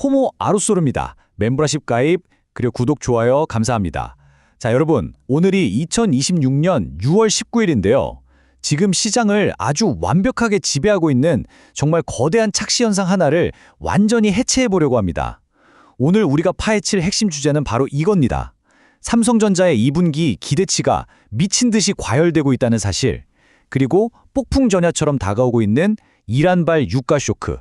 호모 아루소르입니다. 멤버십 가입, 그리고 구독, 좋아요 감사합니다. 자, 여러분, 오늘이 2026년 6월 19일인데요. 지금 시장을 아주 완벽하게 지배하고 있는 정말 거대한 착시 현상 하나를 완전히 해체해 보려고 합니다. 오늘 우리가 파헤칠 핵심 주제는 바로 이겁니다. 삼성전자의 2분기 기대치가 미친 듯이 과열되고 있다는 사실, 그리고 폭풍 전야처럼 다가오고 있는 이란발 유가 쇼크.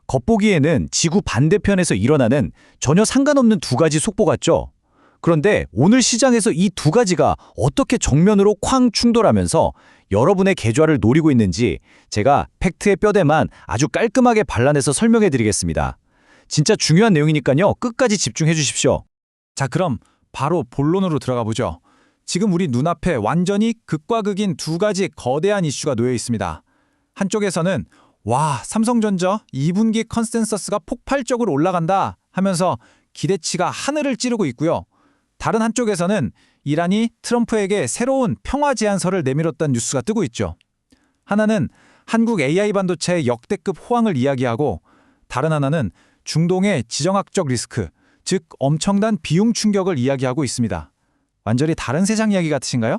겉보기에는 지구 반대편에서 일어나는 전혀 상관없는 두 가지 속보 같죠? 그런데 오늘 시장에서 이 두 가지가 어떻게 정면으로 쾅 충돌하면서 여러분의 계좌를 노리고 있는지 제가 팩트의 뼈대만 아주 깔끔하게 발라내서 설명해 드리겠습니다. 진짜 중요한 내용이니까요. 끝까지 집중해 주십시오. 자, 그럼 바로 본론으로 들어가 보죠. 지금 우리 눈앞에 완전히 극과 극인 두 가지 거대한 이슈가 놓여 있습니다. 한쪽에서는 삼성전자 2분기 컨센서스가 폭발적으로 올라간다 하면서 기대치가 하늘을 찌르고 있고요. 다른 한쪽에서는 이란이 트럼프에게 새로운 평화 제안서를 내밀었다는 뉴스가 뜨고 있죠. 하나는 한국 AI 반도체의 역대급 호황을 이야기하고, 다른 하나는 중동의 지정학적 리스크, 즉 엄청난 비용 충격을 이야기하고 있습니다. 완전히 다른 세상 이야기 같으신가요?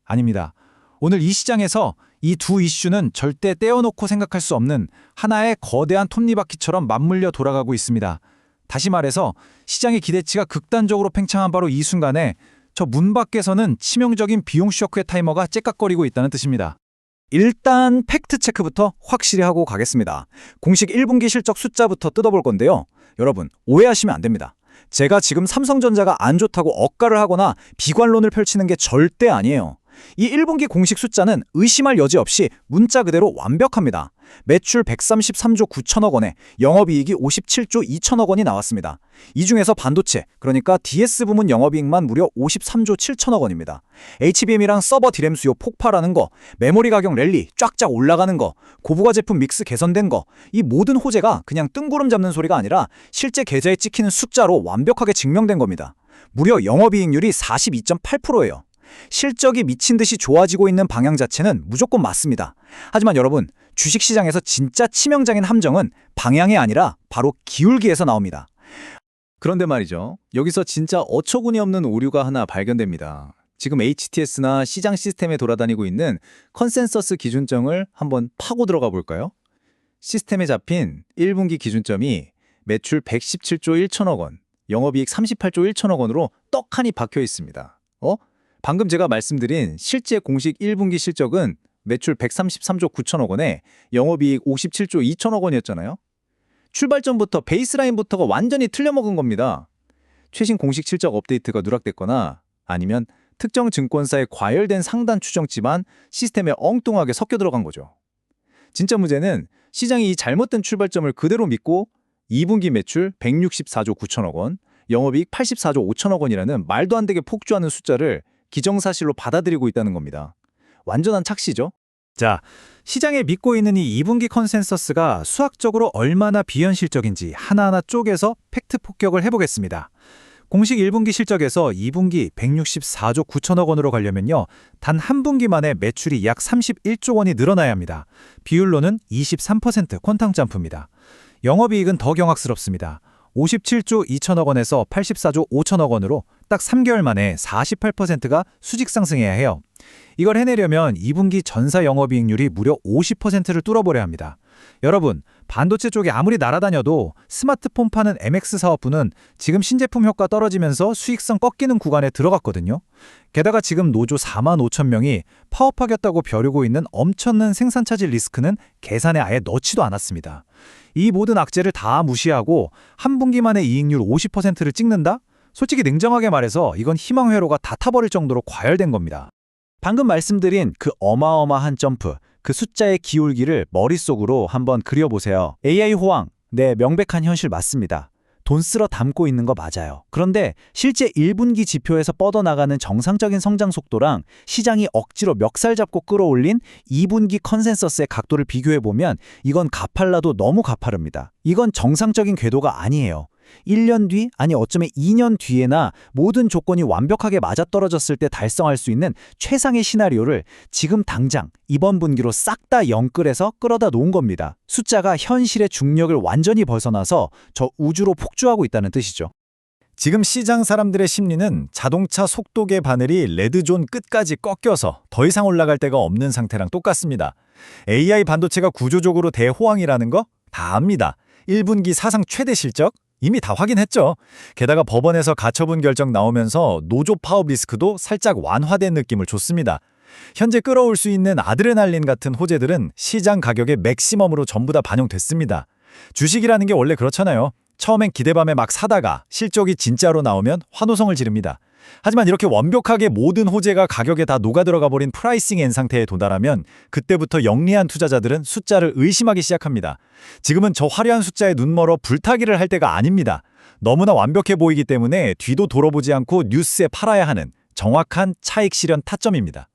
아닙니다. 오늘 이 시장에서 이 두 이슈는 절대 떼어놓고 생각할 수 없는 하나의 거대한 톱니바퀴처럼 맞물려 돌아가고 있습니다. 다시 말해서 시장의 기대치가 극단적으로 팽창한 바로 이 순간에 저 문 밖에서는 치명적인 비용 쇼크의 타이머가 째깍거리고 있다는 뜻입니다. 일단 팩트 체크부터 확실히 하고 가겠습니다. 공식 1분기 실적 숫자부터 뜯어볼 건데요. 여러분, 오해하시면 안 됩니다. 제가 지금 삼성전자가 안 좋다고 억가를 하거나 비관론을 펼치는 게 절대 아니에요. 이 1분기 공식 숫자는 의심할 여지 없이 문자 그대로 완벽합니다. 매출 133조 9천억 원에 영업이익이 57조 2천억 원이 나왔습니다. 이 중에서 반도체, 그러니까 DS 부문 영업이익만 무려 53조 7천억 원입니다. HBM이랑 서버 디램 수요 폭발하는 거, 메모리 가격 랠리 쫙쫙 올라가는 거, 고부가 제품 믹스 개선된 거, 이 모든 호재가 그냥 뜬구름 잡는 소리가 아니라 실제 계좌에 찍히는 숫자로 완벽하게 증명된 겁니다. 무려 영업이익률이 42.8%예요. 실적이 미친 듯이 좋아지고 있는 방향 자체는 무조건 맞습니다. 하지만 여러분, 주식시장에서 진짜 치명적인 함정은 방향이 아니라 바로 기울기에서 나옵니다. 그런데 말이죠. 여기서 진짜 어처구니 없는 오류가 하나 발견됩니다. 지금 HTS나 시장 시스템에 돌아다니고 있는 컨센서스 기준점을 한번 파고 들어가 볼까요? 시스템에 잡힌 1분기 기준점이 매출 117조 1천억 원, 영업이익 38조 1천억 원으로 떡하니 박혀 있습니다. 방금 제가 말씀드린 실제 공식 1분기 실적은 매출 133조 9천억 원에 영업이익 57조 2천억 원이었잖아요. 출발점부터 베이스라인부터가 완전히 틀려먹은 겁니다. 최신 공식 실적 업데이트가 누락됐거나 아니면 특정 증권사의 과열된 상단 추정치만 시스템에 엉뚱하게 섞여 들어간 거죠. 진짜 문제는 시장이 이 잘못된 출발점을 그대로 믿고 2분기 매출 164조 9천억 원, 영업이익 84조 5천억 원이라는 말도 안 되게 폭주하는 숫자를 기정사실로 받아들이고 있다는 겁니다. 완전한 착시죠? 자, 시장에 믿고 있는 이 2분기 컨센서스가 수학적으로 얼마나 비현실적인지 하나하나 쪼개서 팩트 폭격을 해보겠습니다. 공식 1분기 실적에서 2분기 164조 9천억 원으로 가려면요, 단 한 분기 만에 매출이 약 31조 원이 늘어나야 합니다. 비율로는 23% 퀀텀 점프입니다. 영업이익은 더 경악스럽습니다. 57조 2천억 원에서 84조 5천억 원으로 딱 3개월 만에 48%가 수직 상승해야 해요. 이걸 해내려면 2분기 전사 영업이익률이 무려 50%를 뚫어버려야 합니다. 여러분, 반도체 쪽에 아무리 날아다녀도 스마트폰 파는 MX 사업부는 지금 신제품 효과 떨어지면서 수익성 꺾이는 구간에 들어갔거든요. 게다가 지금 노조 4만 5천 명이 파업하겠다고 벼르고 있는 엄청난 생산 차질 리스크는 계산에 아예 넣지도 않았습니다. 이 모든 악재를 다 무시하고 한 분기 만에 이익률 50%를 찍는다? 솔직히 냉정하게 말해서 이건 희망 회로가 다 타버릴 정도로 과열된 겁니다. 방금 말씀드린 그 어마어마한 점프, 그 숫자의 기울기를 머릿속으로 한번 그려보세요. AI 호황, 네, 명백한 현실 맞습니다. 돈 쓸어 담고 있는 거 맞아요. 그런데 실제 1분기 지표에서 뻗어나가는 정상적인 성장 속도랑 시장이 억지로 멱살 잡고 끌어올린 2분기 컨센서스의 각도를 비교해보면 이건 가팔라도 너무 가파릅니다. 이건 정상적인 궤도가 아니에요. 1년 뒤, 아니 어쩌면 2년 뒤에나 모든 조건이 완벽하게 맞아떨어졌을 때 달성할 수 있는 최상의 시나리오를 지금 당장 이번 분기로 싹 다 영끌해서 끌어다 놓은 겁니다. 숫자가 현실의 중력을 완전히 벗어나서 저 우주로 폭주하고 있다는 뜻이죠. 지금 시장 사람들의 심리는 자동차 속도계 바늘이 레드존 끝까지 꺾여서 더 이상 올라갈 데가 없는 상태랑 똑같습니다. AI 반도체가 구조적으로 대호황이라는 거 다 압니다. 1분기 사상 최대 실적 이미 다 확인했죠. 게다가 법원에서 가처분 결정 나오면서 노조 파업 리스크도 살짝 완화된 느낌을 줬습니다. 현재 끌어올 수 있는 아드레날린 같은 호재들은 시장 가격의 맥시멈으로 전부 다 반영됐습니다. 주식이라는 게 원래 그렇잖아요. 처음엔 기대밤에 막 사다가 실적이 진짜로 나오면 환호성을 지릅니다. 하지만 이렇게 완벽하게 모든 호재가 가격에 다 녹아들어가 버린 프라이싱 엔 상태에 도달하면 그때부터 영리한 투자자들은 숫자를 의심하기 시작합니다. 지금은 저 화려한 숫자에 눈멀어 불타기를 할 때가 아닙니다. 너무나 완벽해 보이기 때문에 뒤도 돌아보지 않고 뉴스에 팔아야 하는 정확한 차익 실현 타점입니다.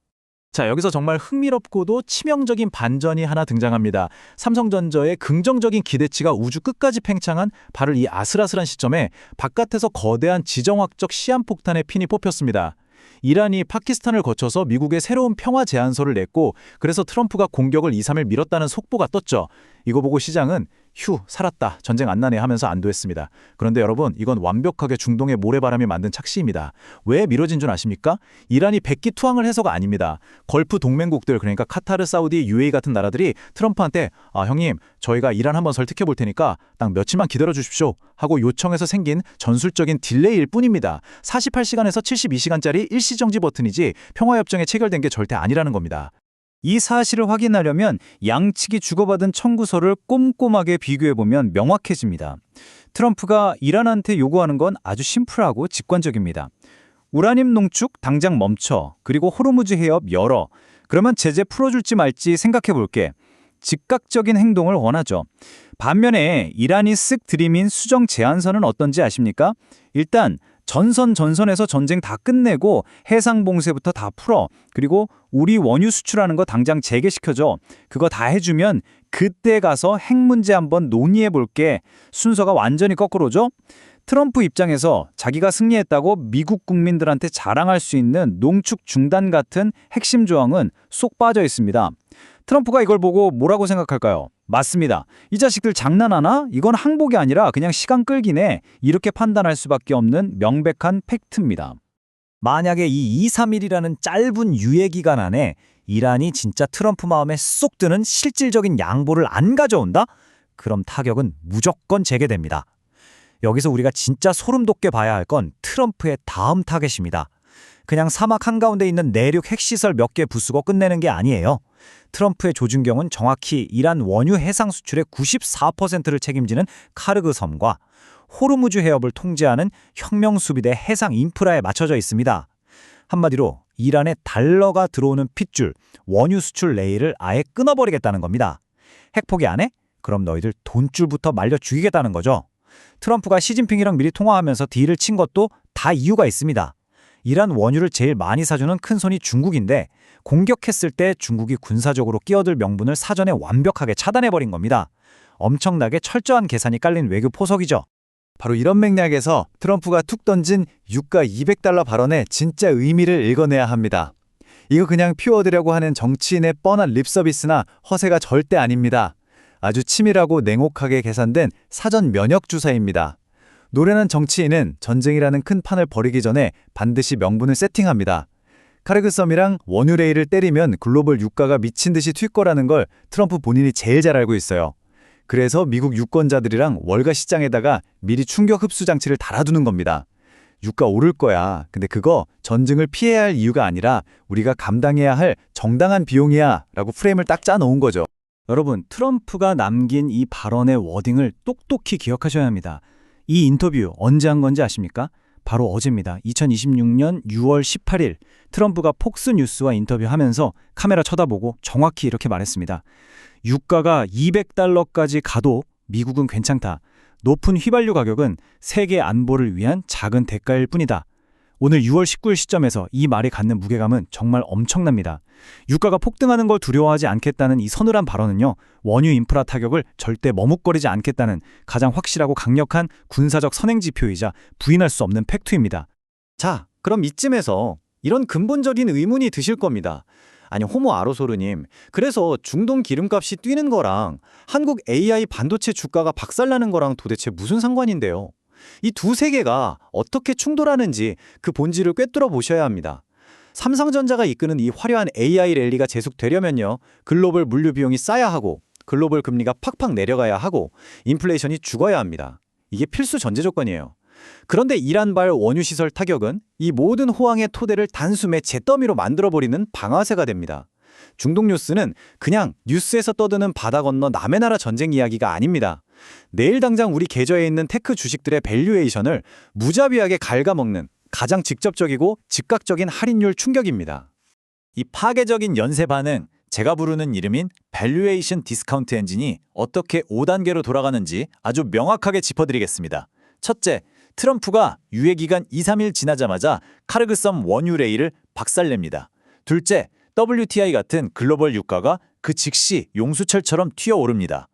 자, 여기서 정말 흥미롭고도 치명적인 반전이 하나 등장합니다. 삼성전자의 긍정적인 기대치가 우주 끝까지 팽창한 바로 이 아슬아슬한 시점에 바깥에서 거대한 지정학적 시한폭탄의 핀이 뽑혔습니다. 이란이 파키스탄을 거쳐서 미국에 새로운 평화 제안서를 냈고 그래서 트럼프가 공격을 2, 3일 미뤘다는 속보가 떴죠. 이거 보고 시장은 휴, 살았다, 전쟁 안 나네 하면서 안도했습니다. 그런데 여러분, 이건 완벽하게 중동의 모래바람이 만든 착시입니다. 왜 미뤄진 줄 아십니까? 이란이 백기투항을 해서가 아닙니다. 걸프 동맹국들, 그러니까 카타르, 사우디, UAE 같은 나라들이 트럼프한테 형님, 저희가 이란 한번 설득해 볼 테니까 딱 며칠만 기다려 주십시오 하고 요청해서 생긴 전술적인 딜레이일 뿐입니다. 48시간에서 72시간짜리 일시정지 버튼이지 평화협정에 체결된 게 절대 아니라는 겁니다. 이 사실을 확인하려면 양측이 주고받은 청구서를 꼼꼼하게 비교해보면 명확해집니다. 트럼프가 이란한테 요구하는 건 아주 심플하고 직관적입니다. 우라늄 농축 당장 멈춰, 그리고 호르무즈 해협 열어. 그러면 제재 풀어줄지 말지 생각해볼게. 즉각적인 행동을 원하죠. 반면에 이란이 쓱 들이민 수정 제안서는 어떤지 아십니까? 일단 전선에서 전쟁 다 끝내고 해상 봉쇄부터 다 풀어. 그리고 우리 원유 수출하는 거 당장 재개시켜줘. 그거 다 해주면 그때 가서 핵 문제 한번 논의해 볼게. 순서가 완전히 거꾸로죠? 트럼프 입장에서 자기가 승리했다고 미국 국민들한테 자랑할 수 있는 농축 중단 같은 핵심 조항은 쏙 빠져 있습니다. 트럼프가 이걸 보고 뭐라고 생각할까요? 맞습니다. 이 자식들 장난하나? 이건 항복이 아니라 그냥 시간 끌기네. 이렇게 판단할 수밖에 없는 명백한 팩트입니다. 만약에 이 2, 3일이라는 짧은 유예 기간 안에 이란이 진짜 트럼프 마음에 쏙 드는 실질적인 양보를 안 가져온다? 그럼 타격은 무조건 재개됩니다. 여기서 우리가 진짜 소름 돋게 봐야 할 건 트럼프의 다음 타겟입니다. 그냥 사막 한가운데 있는 내륙 핵시설 몇 개 부수고 끝내는 게 아니에요. 트럼프의 조준경은 정확히 이란 원유 해상 수출의 94%를 책임지는 카르그 섬과 호르무즈 해협을 통제하는 혁명수비대 해상 인프라에 맞춰져 있습니다. 한마디로 이란에 달러가 들어오는 핏줄, 원유 수출 레일을 아예 끊어버리겠다는 겁니다. 핵포기 안 해? 그럼 너희들 돈줄부터 말려 죽이겠다는 거죠. 트럼프가 시진핑이랑 미리 통화하면서 딜을 친 것도 다 이유가 있습니다. 이란 원유를 제일 많이 사주는 큰손이 중국인데 공격했을 때 중국이 군사적으로 끼어들 명분을 사전에 완벽하게 차단해버린 겁니다. 엄청나게 철저한 계산이 깔린 외교 포석이죠. 바로 이런 맥락에서 트럼프가 툭 던진 유가 200달러 발언의 진짜 의미를 읽어내야 합니다. 이거 그냥 피워드려고 하는 정치인의 뻔한 립서비스나 허세가 절대 아닙니다. 아주 치밀하고 냉혹하게 계산된 사전 면역 주사입니다. 노련한 정치인은 전쟁이라는 큰 판을 벌이기 전에 반드시 명분을 세팅합니다. 카르그 섬이랑 원유 레일을 때리면 글로벌 유가가 미친 듯이 튈 거라는 걸 트럼프 본인이 제일 잘 알고 있어요. 그래서 미국 유권자들이랑 월가 시장에다가 미리 충격 흡수 장치를 달아두는 겁니다. 유가 오를 거야. 근데 그거 전쟁을 피해야 할 이유가 아니라 우리가 감당해야 할 정당한 비용이야 라고 프레임을 딱 짜놓은 거죠. 여러분, 트럼프가 남긴 이 발언의 워딩을 똑똑히 기억하셔야 합니다. 이 인터뷰 언제 한 건지 아십니까? 바로 어제입니다. 2026년 6월 18일 트럼프가 폭스뉴스와 인터뷰하면서 카메라 쳐다보고 정확히 이렇게 말했습니다. 유가가 200달러까지 가도 미국은 괜찮다. 높은 휘발유 가격은 세계 안보를 위한 작은 대가일 뿐이다. 오늘 6월 19일 시점에서 이 말이 갖는 무게감은 정말 엄청납니다. 유가가 폭등하는 걸 두려워하지 않겠다는 이 서늘한 발언은요, 원유 인프라 타격을 절대 머뭇거리지 않겠다는 가장 확실하고 강력한 군사적 선행지표이자 부인할 수 없는 팩트입니다. 자, 그럼 이쯤에서 이런 근본적인 의문이 드실 겁니다. 아니, 호모 아로소르님, 그래서 중동 기름값이 뛰는 거랑 한국 AI 반도체 주가가 박살나는 거랑 도대체 무슨 상관인데요? 이 두 세계가 어떻게 충돌하는지 그 본질을 꿰뚫어 보셔야 합니다. 삼성전자가 이끄는 이 화려한 AI 랠리가 계속되려면요, 글로벌 물류 비용이 싸야 하고 글로벌 금리가 팍팍 내려가야 하고 인플레이션이 죽어야 합니다. 이게 필수 전제 조건이에요. 그런데 이란발 원유시설 타격은 이 모든 호황의 토대를 단숨에 잿더미로 만들어버리는 방아쇠가 됩니다. 중동 뉴스는 그냥 뉴스에서 떠드는 바다 건너 남의 나라 전쟁 이야기가 아닙니다. 내일 당장 우리 계좌에 있는 테크 주식들의 밸류에이션을 무자비하게 갉아먹는 가장 직접적이고 즉각적인 할인율 충격입니다. 이 파괴적인 연쇄 반응, 제가 부르는 이름인 밸류에이션 디스카운트 엔진이 어떻게 5단계로 돌아가는지 아주 명확하게 짚어드리겠습니다. 첫째, 트럼프가 유예기간 2-3일 지나자마자 카르그섬 원유 레일을 박살냅니다. 둘째, WTI 같은 글로벌 유가가 그 즉시 용수철처럼 튀어오릅니다.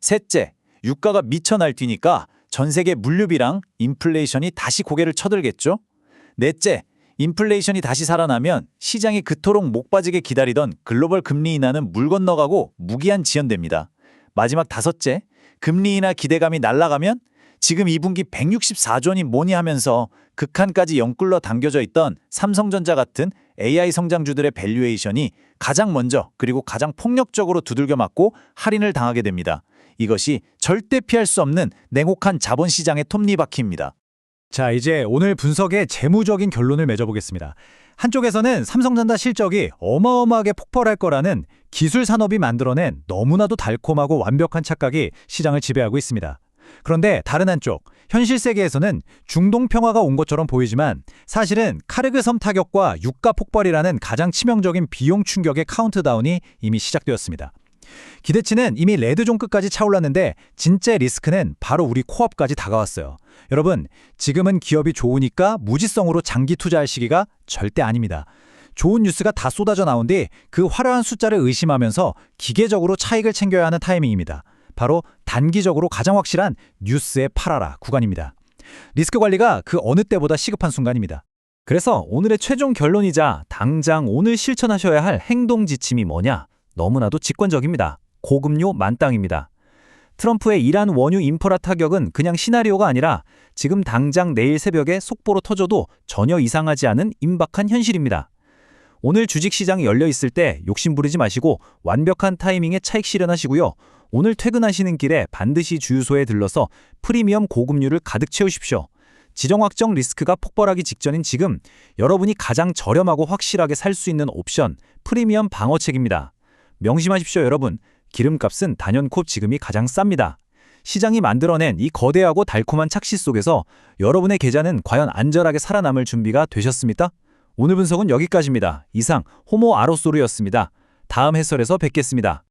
셋째, 유가가 미쳐 날뛰니까 전 세계 물류비랑 인플레이션이 다시 고개를 쳐들겠죠? 넷째, 인플레이션이 다시 살아나면 시장이 그토록 목 빠지게 기다리던 글로벌 금리 인하는 물 건너가고 무기한 지연됩니다. 마지막 다섯째, 금리 인하 기대감이 날아가면 지금 2분기 164조 원이 뭐니 하면서 극한까지 영끌러 당겨져 있던 삼성전자 같은 AI 성장주들의 밸류에이션이 가장 먼저 그리고 가장 폭력적으로 두들겨 맞고 할인을 당하게 됩니다. 이것이 절대 피할 수 없는 냉혹한 자본시장의 톱니바퀴입니다. 자, 이제 오늘 분석의 재무적인 결론을 맺어보겠습니다. 한쪽에서는 삼성전자 실적이 어마어마하게 폭발할 거라는 기술 산업이 만들어낸 너무나도 달콤하고 완벽한 착각이 시장을 지배하고 있습니다. 그런데 다른 한쪽, 현실 세계에서는 중동 평화가 온 것처럼 보이지만 사실은 카르그섬 타격과 유가 폭발이라는 가장 치명적인 비용 충격의 카운트다운이 이미 시작되었습니다. 기대치는 이미 레드존 끝까지 차올랐는데 진짜 리스크는 바로 우리 코앞까지 다가왔어요. 여러분, 지금은 기업이 좋으니까 무지성으로 장기 투자할 시기가 절대 아닙니다. 좋은 뉴스가 다 쏟아져 나온 뒤 그 화려한 숫자를 의심하면서 기계적으로 차익을 챙겨야 하는 타이밍입니다. 바로 단기적으로 가장 확실한 뉴스에 팔아라 구간입니다. 리스크 관리가 그 어느 때보다 시급한 순간입니다. 그래서 오늘의 최종 결론이자 당장 오늘 실천하셔야 할 행동 지침이 뭐냐? 너무나도 직관적입니다. 고금료 만땅입니다. 트럼프의 이란 원유 인프라 타격은 그냥 시나리오가 아니라 지금 당장 내일 새벽에 속보로 터져도 전혀 이상하지 않은 임박한 현실입니다. 오늘 주식시장이 열려 있을 때 욕심 부리지 마시고 완벽한 타이밍에 차익 실현하시고요. 오늘 퇴근하시는 길에 반드시 주유소에 들러서 프리미엄 고금류를 가득 채우십시오. 지정 확정 리스크가 폭발하기 직전인 지금 여러분이 가장 저렴하고 확실하게 살 수 있는 옵션 프리미엄 방어책입니다. 명심하십시오, 여러분. 기름값은 단연코 지금이 가장 쌉니다. 시장이 만들어낸 이 거대하고 달콤한 착시 속에서 여러분의 계좌는 과연 안전하게 살아남을 준비가 되셨습니까? 오늘 분석은 여기까지입니다. 이상 호모 아로소르였습니다. 다음 해설에서 뵙겠습니다.